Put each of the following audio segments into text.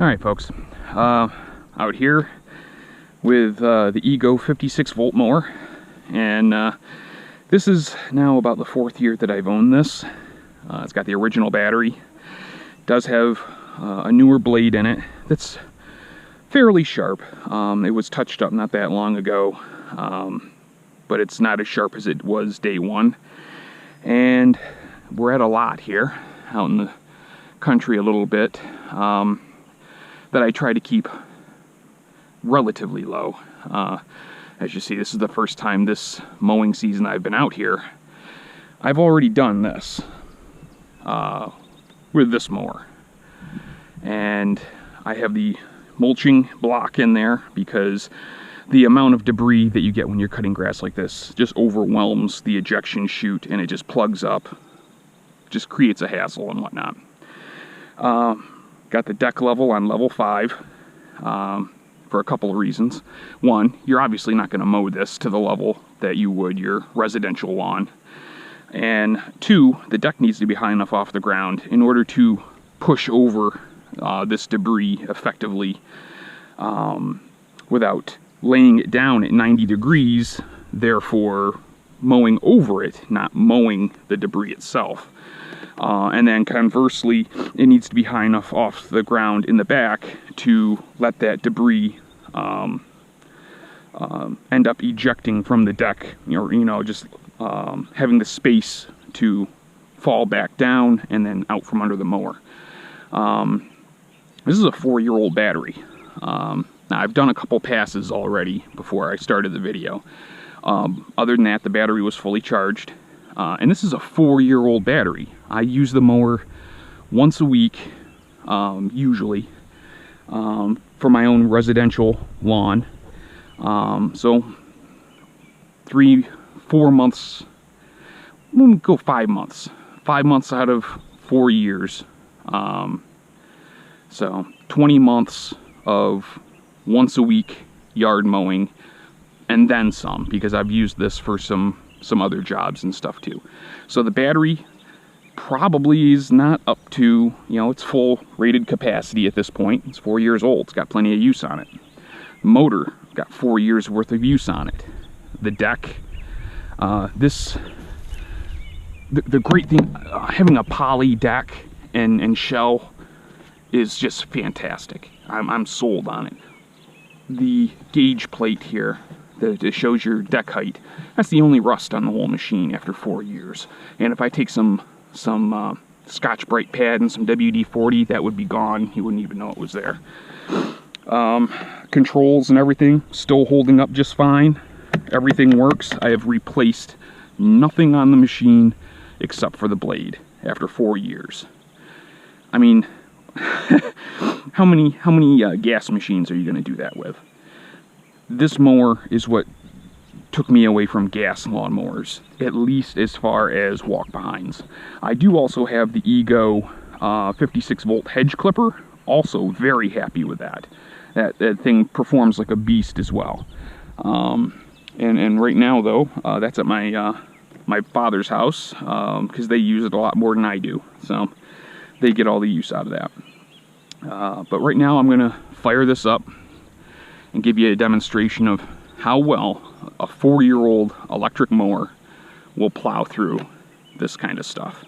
Alright folks, out here with the Ego 56-volt mower, and this is now about the 4th year that I've owned this. It's got the original battery, does have a newer blade in it that's fairly sharp. It was touched up not that long ago, but it's not as sharp as it was day one. And we're at a lot here, out in the country a little bit, that I try to keep relatively low. As you see, this is the first time this mowing season I've been out here. I've already done this with this mower, and I have the mulching block in there because the amount of debris that you get when you're cutting grass like this just overwhelms the ejection chute, and it just plugs up, just creates a hassle and whatnot. Got the deck level on level 5 for a couple of reasons. One, you're obviously not going to mow this to the level that you would your residential lawn. And two, the deck needs to be high enough off the ground in order to push over this debris effectively without laying it down at 90 degrees, therefore mowing over it, not mowing the debris itself. And then conversely, it needs to be high enough off the ground in the back to let that debris end up ejecting from the deck, or just having the space to fall back down and then out from under the mower. This is a 4-year-old battery. Now I've done a couple passes already before I started the video. Other than that, the battery was fully charged. And this is a 4-year-old battery. I use the mower once a week, usually, for my own residential lawn. So 3-4 months, we'll go 5 months. 5 months out of 4 years. So 20 months of once a week yard mowing, and then some, because I've used this for some other jobs and stuff too. So the battery probably is not up to, its full rated capacity at this point. It's 4 years old. It's got plenty of use on it. The motor got 4 years worth of use on it. The deck, the great thing, having a poly deck and shell is just fantastic. I'm sold on it. The gauge plate here that shows your deck height, that's the only rust on the whole machine after 4 years. And if I take some Scotch-Brite pad and some WD-40, that would be gone. You wouldn't even know it was there. Controls and everything still holding up just fine. Everything works. I have replaced nothing on the machine except for the blade after 4 years. I mean, how many gas machines are you going to do that with? This mower is what took me away from gas lawnmowers, at least as far as walk-behinds. I do also have the Ego 56-volt hedge clipper. Also very happy with that. That thing performs like a beast as well. And right now, though, that's at my father's house, because they use it a lot more than I do. So they get all the use out of that. But right now I'm going to fire this up and give you a demonstration of how well a 4-year-old electric mower will plow through this kind of stuff.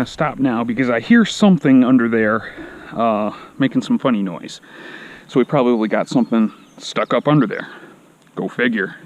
gonna stop now because I hear something under there making some funny noise. So we probably got something stuck up under there. Go figure.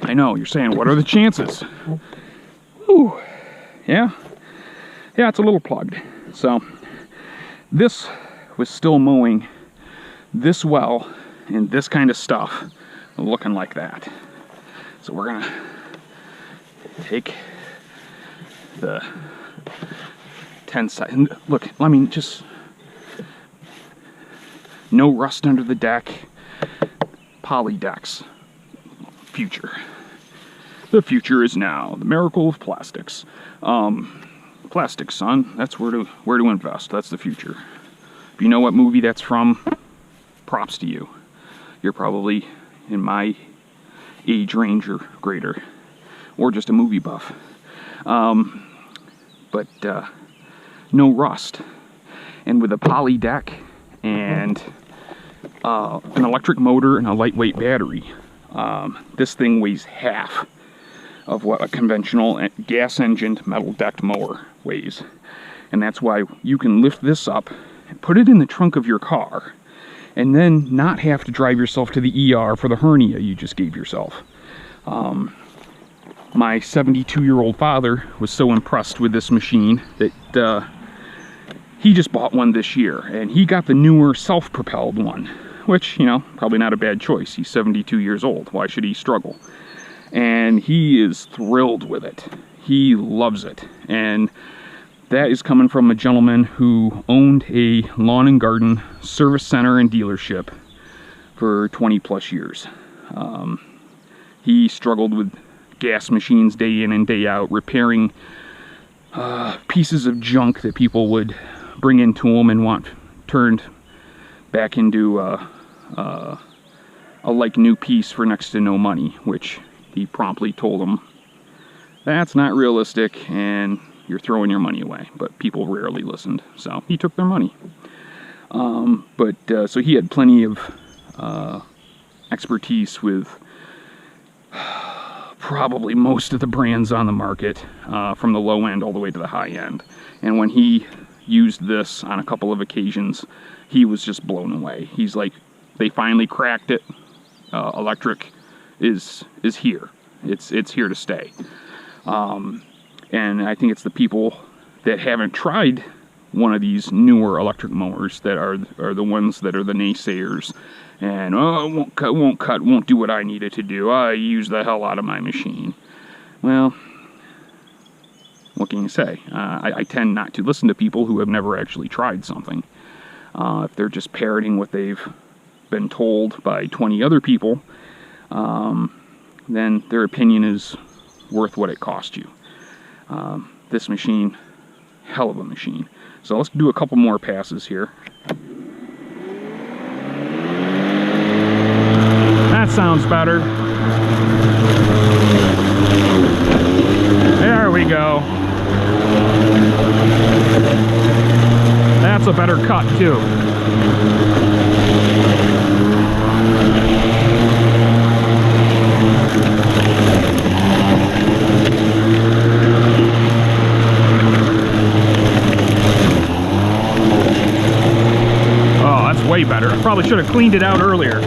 I know, you're saying, what are the chances? Ooh, yeah, it's a little plugged. So this was still mowing this well and this kind of stuff looking like that. So we're gonna take the 10 side. Look, I mean, just no rust under the deck. Poly decks. Future. The future is now. The miracle of plastics. Plastics, son. That's where to invest. That's the future. If you know what movie that's from, props to you. You're probably in my age range or greater, or just a movie buff. But no rust, and with a poly deck and an electric motor and a lightweight battery, this thing weighs half of what a conventional gas-engined metal-decked mower weighs. And that's why you can lift this up and put it in the trunk of your car and then not have to drive yourself to the ER for the hernia you just gave yourself. My 72-year-old father was so impressed with this machine that he just bought one this year, and he got the newer self-propelled one, which, you know, probably not a bad choice. He's 72 years old. Why should he struggle? And he is thrilled with it. He loves it. And that is coming from a gentleman who owned a lawn and garden service center and dealership for 20 plus years. He struggled with gas machines day in and day out, repairing pieces of junk that people would bring into him and want turned back into a like new piece for next to no money, which he promptly told him, that's not realistic and you're throwing your money away. But people rarely listened, so he took their money. So he had plenty of expertise with probably most of the brands on the market, from the low end all the way to the high end. And when he used this on a couple of occasions, he was just blown away. He's like, they finally cracked it. Electric is here. It's here to stay. And I think it's the people that haven't tried one of these newer electric mowers that are the ones that are the naysayers. And, oh, it won't cut, won't do what I need it to do. I use the hell out of my machine. Well, what can you say? I tend not to listen to people who have never actually tried something. If they're just parroting what they've been told by 20 other people, then their opinion is worth what it cost you. This machine, hell of a machine. So let's do a couple more passes here. That sounds better. There we go. That's a better cut too. Oh, that's way better. I probably should have cleaned it out earlier.